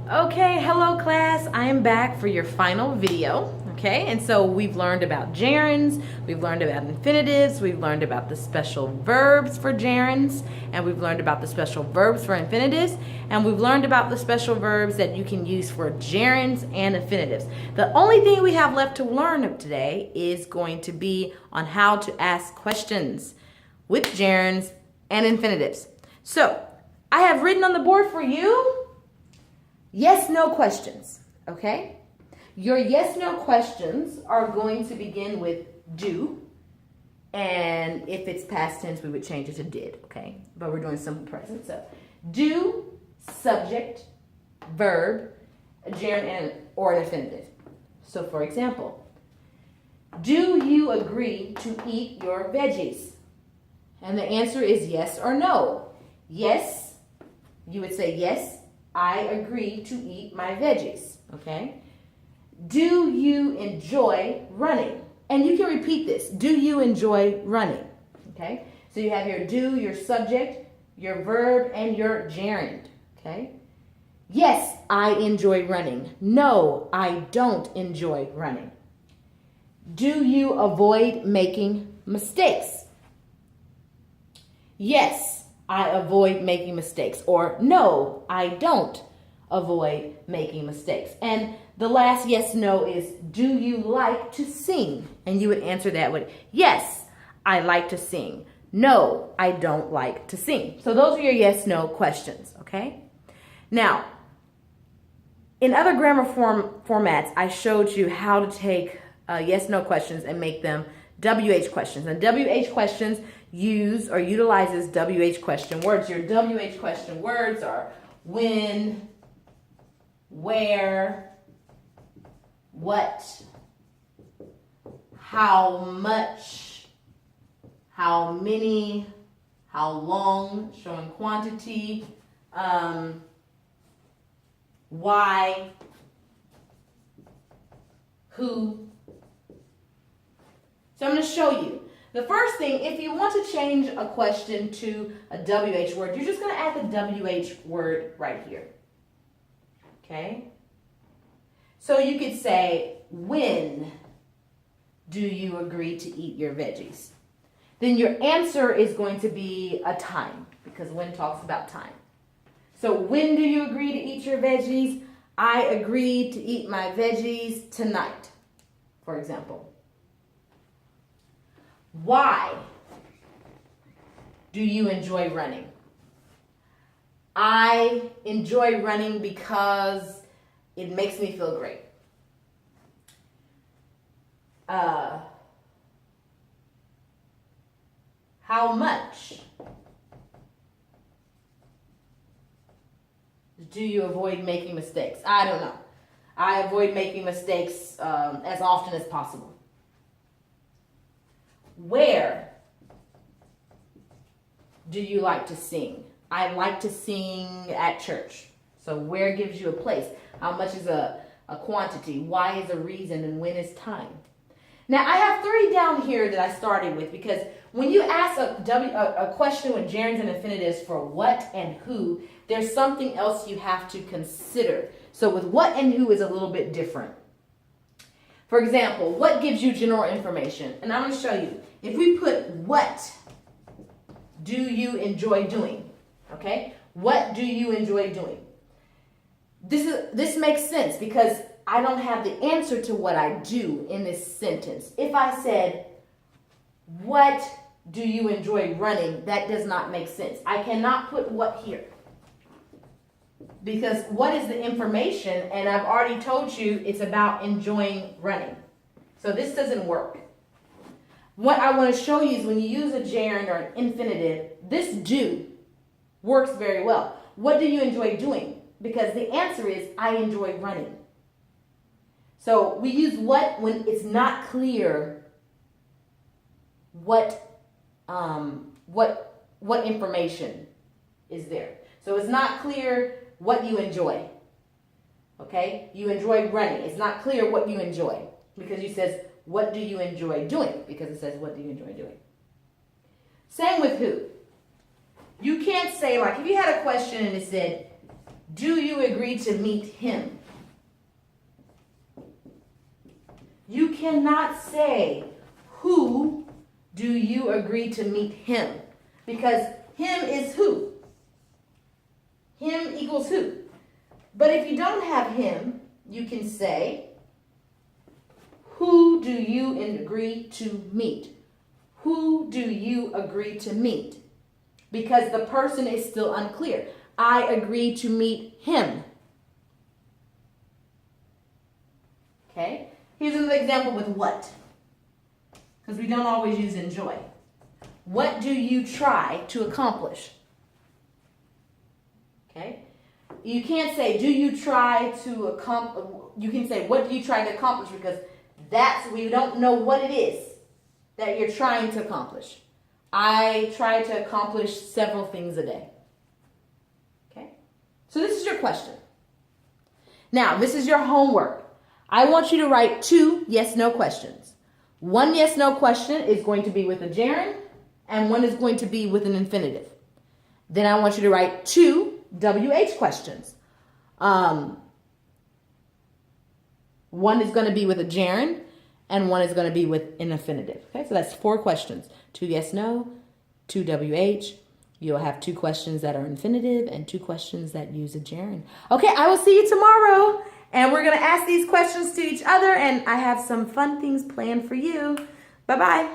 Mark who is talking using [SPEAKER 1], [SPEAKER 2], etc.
[SPEAKER 1] Okay, hello class. I am back for your final video. Okay, and so we've learned about gerunds, we've learned about infinitives, we've learned about the special verbs for gerunds, and we've learned about the special verbs for infinitives, and we've learned about the special verbs that you can use for gerunds and infinitives. The only thing we have left to learn today is going to be on how to ask questions with gerunds and infinitives. So, I have written on the board for you yes/no questions, okay? Your yes/no questions are going to begin with do, and if it's past tense, we would change it to did, okay? But we're doing simple present, so do, subject, verb, a gerund, or an infinitive. So for example, do you agree to eat your veggies? And the answer is yes or no. Yes, you would say yes, I agree to eat my veggies, okay? Do you enjoy running? And you can repeat this. Do you enjoy running? Okay? So you have your do, your subject, your verb, and your gerund, okay? Yes, I enjoy running. No, I don't enjoy running. Do you avoid making mistakes? Yes, I avoid making mistakes, or no, I don't avoid making mistakes. And the last yes/no is, do you like to sing? And you would answer that with, yes, I like to sing. No, I don't like to sing. So those are your yes/no questions, okay? Now, in other grammar formats, I showed you how to take yes/no questions and make them WH questions. And WH questions use or utilizes WH question words. Your WH question words are when, where, what, how much, how many, how long, showing quantity, why, who. So I'm going to show you. The first thing, if you want to change a question to a WH word, you're just going to add the WH word right here. Okay? So you could say, when do you agree to eat your veggies? Then your answer is going to be a time, because when talks about time. So when do you agree to eat your veggies? I agree to eat my veggies tonight, for example. Why do you enjoy running? I enjoy running because it makes me feel great. How much do you avoid making mistakes? I don't know. I avoid making mistakes as often as possible. Where do you like to sing? I like to sing at church. So where gives you a place? How much is a quantity? Why is a reason? And when is time? Now I have 3 down here that I started with, because when you ask a question with gerunds and infinitives for what and who, there's something else you have to consider. So with what and who is a little bit different. For example, what gives you general information? And I'm going to show you. If we put what do you enjoy doing? Okay? What do you enjoy doing? This makes sense because I don't have the answer to what I do in this sentence. If I said, what do you enjoy running? That does not make sense. I cannot put what here, because what is the information? And I've already told you it's about enjoying running. So this doesn't work. What I want to show you is when you use a gerund or an infinitive, this do works very well. What do you enjoy doing? Because the answer is, I enjoy running. So we use what when it's not clear what information is there. So it's not clear what you enjoy. Okay? You enjoy running. It's not clear what you enjoy, because you says, what do you enjoy doing? Because it says, what do you enjoy doing? Same with who. You can't say, like, if you had a question and it said, do you agree to meet him? You cannot say, who do you agree to meet him? Because him is who? Him equals who? But if you don't have him, you can say, who do you agree to meet? Who do you agree to meet? Because the person is still unclear. I agree to meet him. Okay? Here's another example with what. Because we don't always use enjoy. What do you try to accomplish? Okay? You can't say, do you try to accomplish? You can say, what do you try to accomplish? Because that's, we don't know what it is that you're trying to accomplish. I try to accomplish several things a day. Okay? So this is your question. Now, this is your homework. I want you to write 2 yes-no questions. 1 yes-no question is going to be with a gerund, and 1 is going to be with an infinitive. Then I want you to write 2 WH questions. 1 is going to be with a gerund, and 1 is going to be with an infinitive. Okay, so that's 4 questions. 2 yes-no, 2 WH. You'll have 2 questions that are infinitive and 2 questions that use a gerund. Okay, I will see you tomorrow. And we're going to ask these questions to each other, and I have some fun things planned for you. Bye-bye.